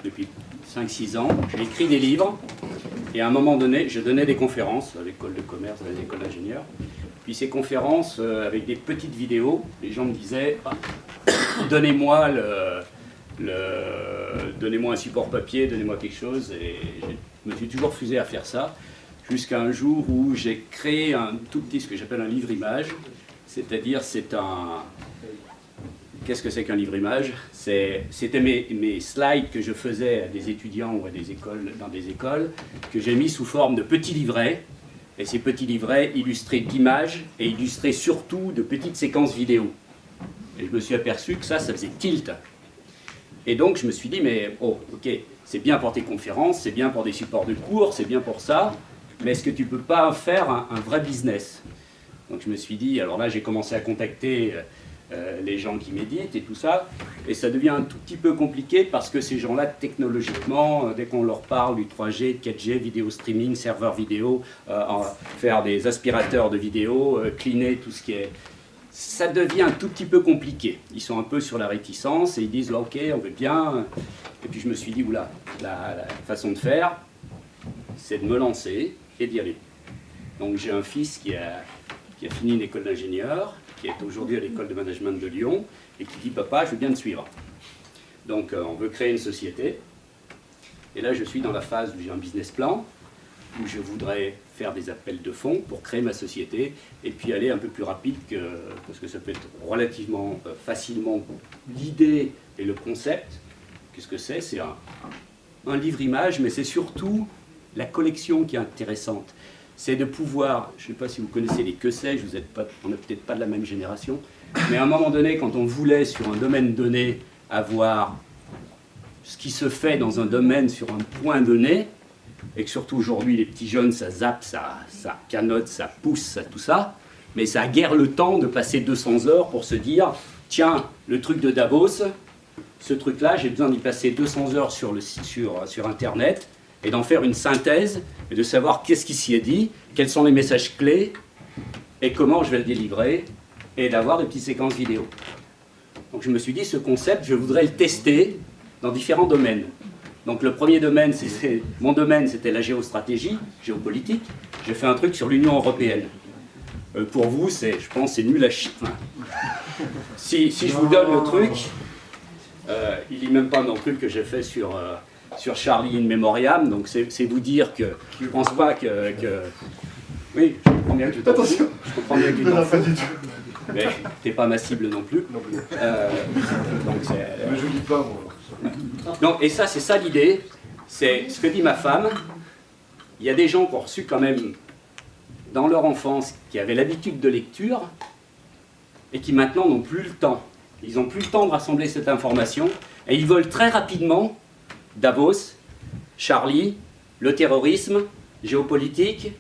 depuis 5-6 ans. J'ai écrit des livres et à un moment donné, je donnais des conférences à l'école de commerce, à l'école d'ingénieurs. Puis ces conférences, avec des petites vidéos, les gens me disaient ah, donnez-moi donnez-moi un support papier, donnez-moi quelque chose. Et je me suis toujours refusé à faire ça, jusqu'à un jour où j'ai créé un tout petit, ce que j'appelle un livre-image. C'est-à-dire, c'est un... Qu'est-ce que c'est qu'un livre-image? C'était mes slides que je faisais à des étudiants ou à des écoles, dans des écoles, que j'ai mis sous forme de petits livrets. Et ces petits livrets illustrés d'images et illustrés surtout de petites séquences vidéo. Et je me suis aperçu que ça faisait tilt. Et donc je me suis dit, mais oh, ok, c'est bien pour tes conférences, c'est bien pour des supports de cours, c'est bien pour ça, mais est-ce que tu ne peux pas faire un vrai business? Donc je me suis dit, alors là j'ai commencé à contacter les gens qui méditent et tout ça, et ça devient un tout petit peu compliqué parce que ces gens-là, technologiquement, dès qu'on leur parle du 3G, 4G, vidéo streaming, serveur vidéo, faire des aspirateurs de vidéo, cleaner tout ce qui est... Ça devient un tout petit peu compliqué. Ils sont un peu sur la réticence et ils disent oh, ok, on veut bien. Et puis je me suis dit oula, la façon de faire, c'est de me lancer et d'y aller. Donc j'ai un fils qui a fini une école d'ingénieur, qui est aujourd'hui à l'école de management de Lyon et qui dit papa, je veux bien te suivre. Donc on veut créer une société. Et là je suis dans la phase où j'ai un business plan, où je voudrais faire des appels de fonds pour créer ma société et puis aller un peu plus rapide parce que ça peut être relativement facilement l'idée et le concept. Qu'est-ce que c'est? C'est un livre-image, mais c'est surtout la collection qui est intéressante. C'est de pouvoir, je ne sais pas si vous connaissez les que sais-je, on n'est peut-être pas de la même génération, mais à un moment donné, quand on voulait sur un domaine donné avoir ce qui se fait dans un domaine sur un point donné, et que surtout aujourd'hui les petits jeunes ça zappe, ça canote, ça pousse, ça, tout ça, mais ça a guère le temps de passer 200 heures pour se dire tiens, le truc de Davos, ce truc-là, j'ai besoin d'y passer 200 heures sur Internet et d'en faire une synthèse et de savoir qu'est-ce qui s'y est dit, quels sont les messages clés et comment je vais le délivrer et d'avoir des petites séquences vidéo. Donc je me suis dit ce concept, je voudrais le tester dans différents domaines. Donc le premier domaine, mon domaine, c'était la géostratégie, géopolitique. J'ai fait un truc sur l'Union européenne. Pour vous, je pense c'est nul à chier. Enfin, si je vous donne le truc, il ne dit même pas non plus que j'ai fait sur Charlie in Memoriam, donc c'est vous dire que je ne pense pas que... Oui, je comprends bien que tu t'en fous. Je comprends bien que tu t'en fous. Mais tu n'es pas ma cible non plus. Donc je ne dis pas, moi. Donc, et ça, c'est ça l'idée, c'est ce que dit ma femme. Il y a des gens qui ont reçu quand même, dans leur enfance, qui avaient l'habitude de lecture, et qui maintenant n'ont plus le temps. Ils n'ont plus le temps de rassembler cette information, et ils veulent très rapidement, Davos, Charlie, le terrorisme, géopolitique,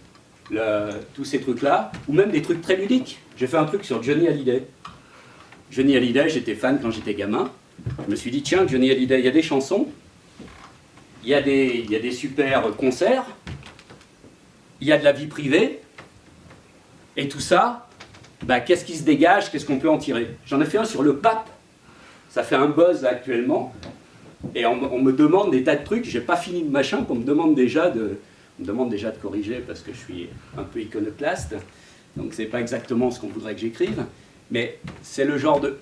tous ces trucs-là, ou même des trucs très ludiques. J'ai fait un truc sur Johnny Hallyday. Johnny Hallyday, j'étais fan quand j'étais gamin. Je me suis dit, tiens, Johnny Hallyday, il y a des chansons, il y a des super concerts, il y a de la vie privée, et tout ça, bah, qu'est-ce qui se dégage, qu'est-ce qu'on peut en tirer? J'en ai fait un sur le pape, ça fait un buzz actuellement, et on me demande des tas de trucs, j'ai pas fini de machin, qu'on me demande déjà de corriger, parce que je suis un peu iconoclaste, donc c'est pas exactement ce qu'on voudrait que j'écrive, mais c'est le genre de...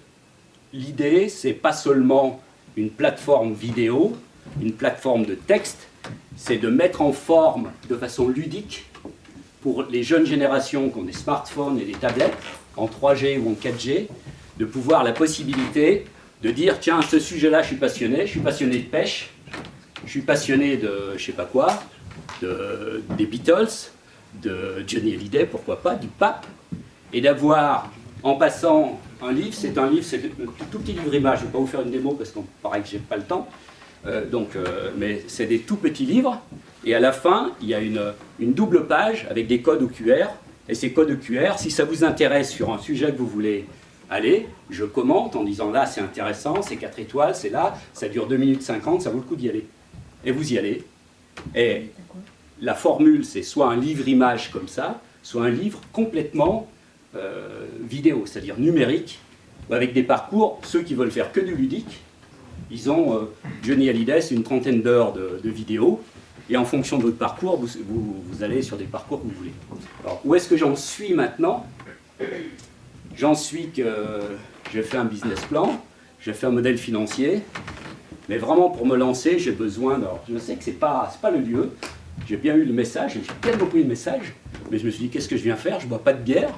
L'idée, c'est pas seulement une plateforme vidéo, une plateforme de texte, c'est de mettre en forme de façon ludique pour les jeunes générations qui ont des smartphones et des tablettes en 3G ou en 4G, de pouvoir la possibilité de dire tiens, ce sujet-là, je suis passionné de pêche, je suis passionné de je sais pas quoi, des Beatles, de Johnny Hallyday, pourquoi pas, du pape, et d'avoir, en passant un livre, c'est un tout petit livre-image, je ne vais pas vous faire une démo parce qu'on paraît que je n'ai pas le temps, mais c'est des tout petits livres, et à la fin, il y a une double page avec des codes QR, et ces codes QR, si ça vous intéresse sur un sujet que vous voulez aller, je commente en disant là c'est intéressant, c'est 4 étoiles, c'est là, ça dure 2 minutes 50, ça vaut le coup d'y aller. Et vous y allez, et la formule c'est soit un livre-image comme ça, soit un livre complètement vidéo, c'est-à-dire numérique, avec des parcours, ceux qui veulent faire que du ludique, Ils ont, Johnny Hallyday, c'est une trentaine d'heures de vidéos, et en fonction de votre parcours, vous allez sur des parcours que vous voulez. Alors, où est-ce que j'en suis maintenant? J'en suis que j'ai fait un business plan, j'ai fait un modèle financier, mais vraiment pour me lancer, j'ai besoin... Alors, je sais que c'est pas le lieu, j'ai bien eu le message, j'ai bien compris le message, mais je me suis dit, qu'est-ce que je viens faire? Je bois pas de bière,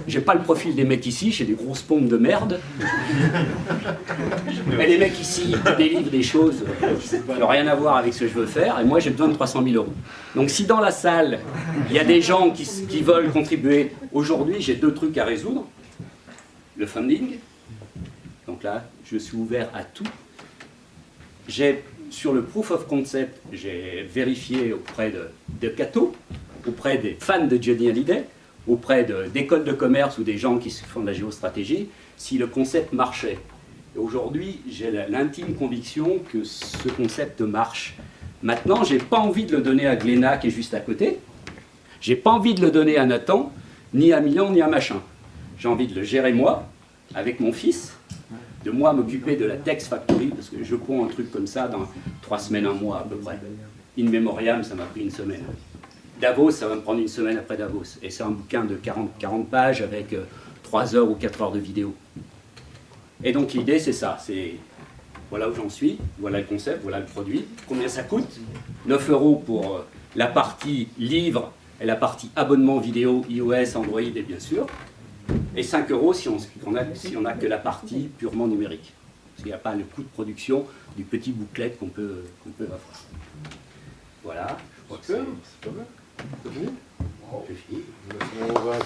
j'ai pas le profil des mecs ici, j'ai des grosses pompes de merde. Mais les mecs ici, ils délivrent des choses qui n'ont rien à voir avec ce que je veux faire, et moi j'ai besoin de 300 000 €. Donc si dans la salle, il y a des gens qui veulent contribuer, aujourd'hui j'ai 2 trucs à résoudre. Le funding, donc là, je suis ouvert à tout. Sur le proof of concept, j'ai vérifié auprès de Cato, auprès des fans de Johnny Hallyday, auprès d'écoles de commerce ou des gens qui font de la géostratégie, si le concept marchait. Et aujourd'hui, j'ai l'intime conviction que ce concept marche. Maintenant, je n'ai pas envie de le donner à Glénat qui est juste à côté. Je n'ai pas envie de le donner à Nathan, ni à Milan, ni à machin. J'ai envie de le gérer moi, avec mon fils, de moi m'occuper de la Text Factory, parce que je prends un truc comme ça dans 3 semaines, 1 mois à peu près. In Memoriam, ça m'a pris 1 semaine. Davos, ça va me prendre 1 semaine après Davos. Et c'est un bouquin de 40 pages avec 3 heures ou 4 heures de vidéo. Et donc l'idée, c'est ça. C'est voilà où j'en suis, voilà le concept, voilà le produit. Combien ça coûte? 9 € pour la partie livre et la partie abonnement vidéo, iOS, Android et bien sûr. Et 5 € si on n'a que la partie purement numérique. Parce qu'il n'y a pas le coût de production du petit booklet qu'on peut avoir. Voilà, je crois que c'est pas mal. C'est fini. On va